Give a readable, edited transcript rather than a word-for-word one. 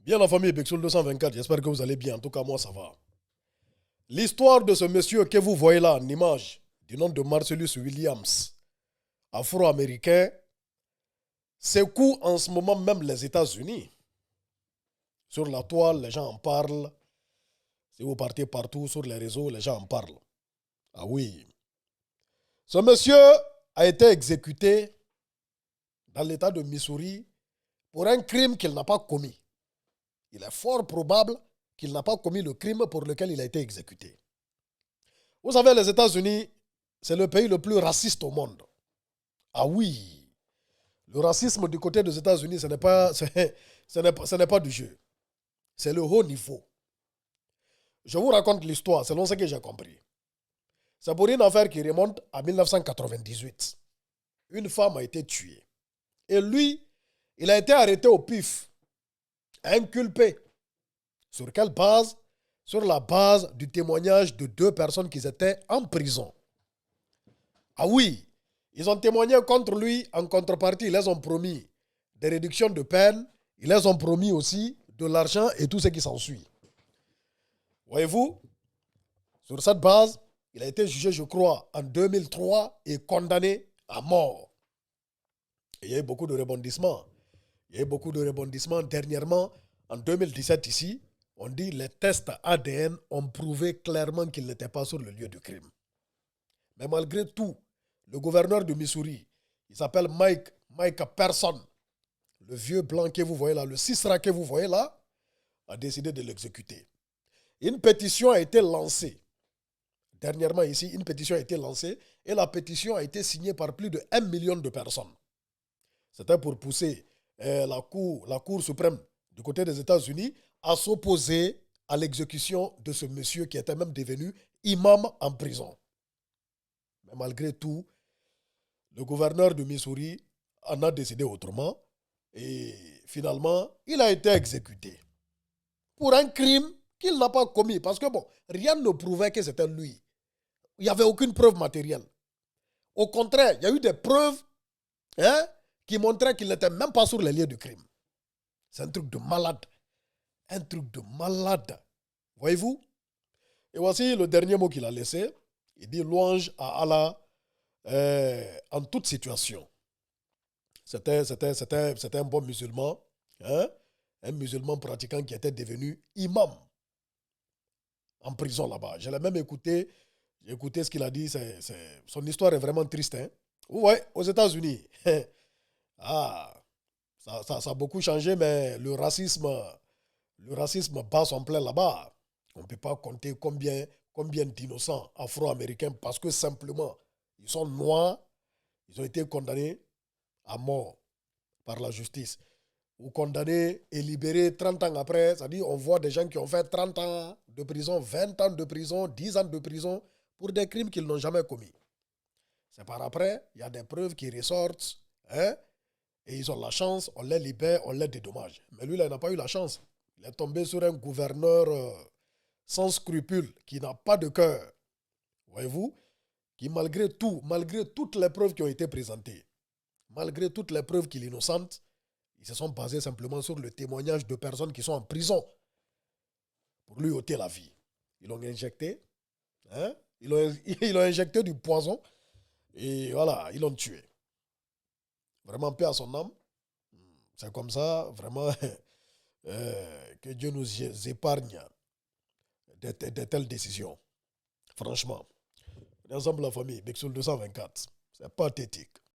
Bien la famille Bexul 224, j'espère que vous allez bien. En tout cas, moi, ça va. L'histoire de ce monsieur que vous voyez là en image, du nom de Marcellus Williams, afro-américain, secoue en ce moment même les États-Unis. Sur la toile, les gens en parlent. Si vous partez partout sur les réseaux, les gens en parlent. Ah oui. Ce monsieur a été exécuté dans l'État de Missouri pour un crime qu'il n'a pas commis. Il est fort probable qu'il n'a pas commis le crime pour lequel il a été exécuté. Vous savez, les États-Unis, c'est le pays le plus raciste au monde. Ah oui, le racisme du côté des États-Unis, ce n'est pas du jeu. C'est le haut niveau. Je vous raconte l'histoire selon ce que j'ai compris. C'est pour une affaire qui remonte à 1998. Une femme a été tuée. Et lui, il a été arrêté au pif, inculpé. Sur quelle base? Sur la base du témoignage de deux personnes qui étaient en prison. Ah oui, ils ont témoigné contre lui. En contrepartie, ils les ont promis des réductions de peine. Ils les ont promis aussi de l'argent et tout ce qui s'ensuit. Voyez-vous, sur cette base, il a été jugé, je crois, en 2003 et condamné à mort. Et il y a eu beaucoup de rebondissements. Il y a eu beaucoup de rebondissements. Dernièrement, en 2017 ici, on dit que les tests ADN ont prouvé clairement qu'il n'était pas sur le lieu du crime. Mais malgré tout, le gouverneur de Missouri, il s'appelle Mike Person, le vieux blanc que vous voyez là, le Sisra que vous voyez là, a décidé de l'exécuter. Une pétition a été lancée. Dernièrement ici, une pétition a été lancée et la pétition a été signée par plus de 1 million de personnes. C'était pour pousser la cour suprême du côté des États-Unis à s'opposer à l'exécution de ce monsieur qui était même devenu imam en prison. Mais malgré tout, le gouverneur de Missouri en a décidé autrement et finalement, il a été exécuté pour un crime qu'il n'a pas commis. Parce que bon, rien ne prouvait que c'était lui. Il n'y avait aucune preuve matérielle. Au contraire, il y a eu des preuves qui montraient qu'il n'était même pas sur les lieux du crime. C'est un truc de malade. Un truc de malade. Voyez-vous? Et voici le dernier mot qu'il a laissé. Il dit louange à Allah en toute situation. C'était un bon musulman, un musulman pratiquant qui était devenu imam en prison là-bas. Je l'ai même écouté, j'ai écouté ce qu'il a dit, son histoire est vraiment triste. Ouais, aux États-Unis, ah, ça a beaucoup changé, mais le racisme bat son plein là-bas. On ne peut pas compter combien d'innocents afro-américains, parce que simplement, ils sont noirs, ils ont été condamnés à mort par la justice. Ou condamnés et libérés 30 ans après. C'est-à-dire on voit des gens qui ont fait 30 ans de prison, 20 ans de prison, 10 ans de prison pour des crimes qu'ils n'ont jamais commis. C'est par après, il y a des preuves qui ressortent, et ils ont la chance, on les libère, on les dédommage. Mais lui, là, il n'a pas eu la chance. Il est tombé sur un gouverneur sans scrupules, qui n'a pas de cœur. Voyez-vous? Qui malgré tout, malgré toutes les preuves qui ont été présentées, malgré toutes les preuves qu'il est innocente, ils se sont basés simplement sur le témoignage de personnes qui sont en prison pour lui ôter la vie. Ils l'ont injecté, ils l'ont injecté du poison et voilà, ils l'ont tué. Vraiment paix à son âme. C'est comme ça, vraiment, que Dieu nous épargne de telles décisions. Franchement. Ensemble, la famille, Bexul 224, c'est pathétique.